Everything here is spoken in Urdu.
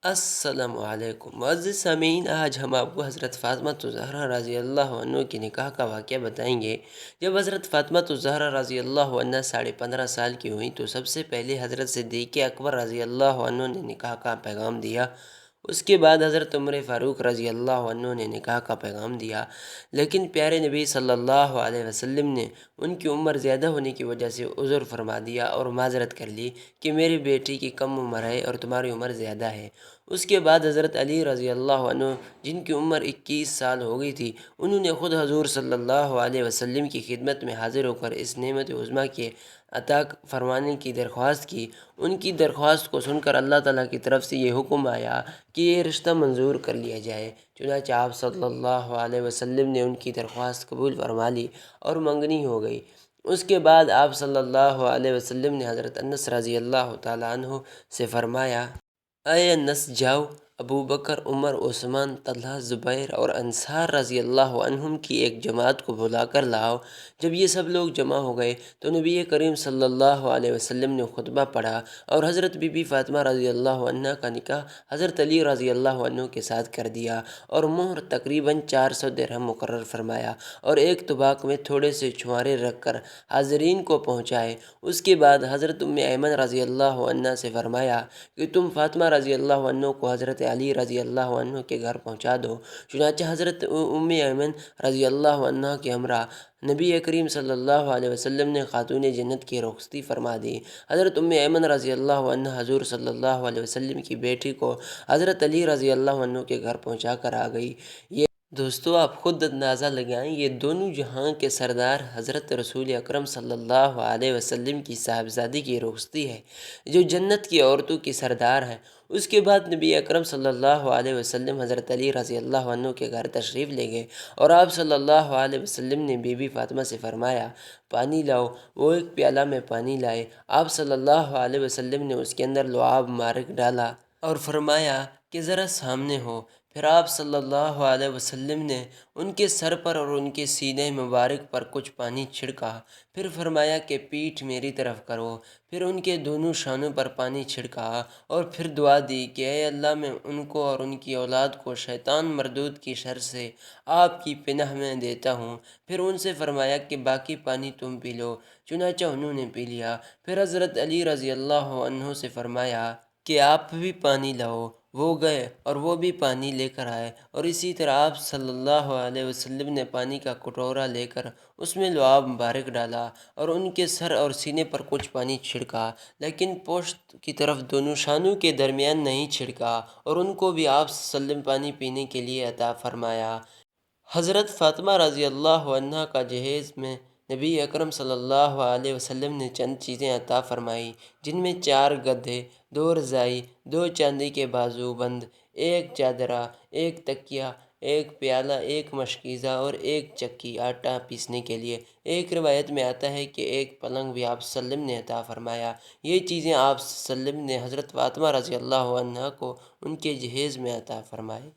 السلام علیکم معزز سامعین، آج ہم آپ کو حضرت فاطمہ الزہرا رضی اللہ عنہ کی نکاح کا واقعہ بتائیں گے۔ جب حضرت فاطمہ الزہرا رضی اللہ عنہ 15.5 سال کی ہوئیں تو سب سے پہلے حضرت صدیق اکبر رضی اللہ عنہ نے نکاح کا پیغام دیا۔ اس کے بعد حضرت عمر فاروق رضی اللہ عنہ نے نکاح کا پیغام دیا، لیکن پیارے نبی صلی اللہ علیہ وسلم نے ان کی عمر زیادہ ہونے کی وجہ سے عذر فرما دیا اور معذرت کر لی کہ میری بیٹی کی کم عمر ہے اور تمہاری عمر زیادہ ہے۔ اس کے بعد حضرت علی رضی اللہ عنہ، جن کی عمر 21 سال ہو گئی تھی، انہوں نے خود حضور صلی اللہ علیہ وسلم کی خدمت میں حاضر ہو کر اس نعمت عظمیٰ کے عطا فرمانے کی درخواست کی۔ ان کی درخواست کو سن کر اللہ تعالیٰ کی طرف سے یہ حکم آیا کہ یہ رشتہ منظور کر لیا جائے۔ چنانچہ آپ صلی اللہ علیہ وسلم نے ان کی درخواست قبول فرما لی اور منگنی ہو گئی۔ اس کے بعد آپ صلی اللہ علیہ وسلم نے حضرت انس رضی اللہ تعالیٰ عنہ سے فرمایا، اے انس، جاؤ، ابو بکر، عمر، عثمان، طلحہ، زبیر اور انصار رضی اللہ عنہم کی ایک جماعت کو بلا کر لاؤ۔ جب یہ سب لوگ جمع ہو گئے تو نبی کریم صلی اللہ علیہ وسلم نے خطبہ پڑھا اور حضرت بی بی فاطمہ رضی اللہ عنہ کا نکاح حضرت علی رضی اللہ عنہ کے ساتھ کر دیا اور مہر تقریباً 400 درہم مقرر فرمایا اور ایک طباق میں تھوڑے سے چھوارے رکھ کر حاضرین کو پہنچائے۔ اس کے بعد حضرت ایمن رضی اللہ عنہ سے فرمایا کہ تم فاطمہ رضی اللہ عنہ کو حضرت علی رضی اللہ عنہ کے گھر پہنچا دو۔ چنانچہ حضرت ایمن رضی اللہ عنہ کے ہمراہ نبی کریم صلی اللہ علیہ وسلم نے خاتون جنت کی رخصتی فرما دی۔ حضرت ایمن رضی اللہ عنہ حضور صلی اللہ علیہ وسلم کی بیٹی کو حضرت علی رضی اللہ عنہ کے گھر پہنچا کر آ گئی۔ دوستو، آپ خود اندازہ لگائیں، یہ دونوں جہاں کے سردار حضرت رسول اکرم صلی اللہ علیہ وسلم کی صاحبزادی کی رخصتی ہے، جو جنت کی عورتوں کی سردار ہیں۔ اس کے بعد نبی اکرم صلی اللہ علیہ وسلم حضرت علی رضی اللہ عنہ کے گھر تشریف لے گئے اور آپ صلی اللہ علیہ وسلم نے بی بی فاطمہ سے فرمایا، پانی لاؤ۔ وہ ایک پیالہ میں پانی لائے۔ آپ صلی اللہ علیہ وسلم نے اس کے اندر لعاب مبارک ڈالا اور فرمایا کہ ذرا سامنے ہو۔ پھر آپ صلی اللہ علیہ وسلم نے ان کے سر پر اور ان کے سینے مبارک پر کچھ پانی چھڑکا۔ پھر فرمایا کہ پیٹھ میری طرف کرو۔ پھر ان کے دونوں شانوں پر پانی چھڑکا اور پھر دعا دی کہ اے اللہ، میں ان کو اور ان کی اولاد کو شیطان مردود کی شر سے آپ کی پناہ میں دیتا ہوں۔ پھر ان سے فرمایا کہ باقی پانی تم پی لو۔ چنانچہ انہوں نے پی لیا۔ پھر حضرت علی رضی اللہ عنہ سے فرمایا کہ آپ بھی پانی لاؤ۔ وہ گئے اور وہ بھی پانی لے کر آئے، اور اسی طرح آپ صلی اللہ علیہ وسلم نے پانی کا کٹورا لے کر اس میں لعاب مبارک ڈالا اور ان کے سر اور سینے پر کچھ پانی چھڑکا، لیکن پشت کی طرف دونوں شانوں کے درمیان نہیں چھڑکا، اور ان کو بھی آپ صلی اللہ علیہ وسلم پانی پینے کے لیے عطا فرمایا۔ حضرت فاطمہ رضی اللہ عنہ کا جہیز میں نبی اکرم صلی اللہ علیہ وسلم نے چند چیزیں عطا فرمائیں، جن میں 4 گدھے، 2 رضائی، 2 چاندی کے بازو بند، 1 چادرہ، 1 تکیہ، 1 پیالہ، 1 مشکیزہ اور 1 چکی آٹا پیسنے کے لیے۔ ایک روایت میں آتا ہے کہ 1 پلنگ بھی آپ صلی اللہ علیہ وسلم نے عطا فرمایا۔ یہ چیزیں آپ صلی اللہ علیہ وسلم نے حضرت فاطمہ رضی اللہ عنہ کو ان کے جہیز میں عطا فرمائی۔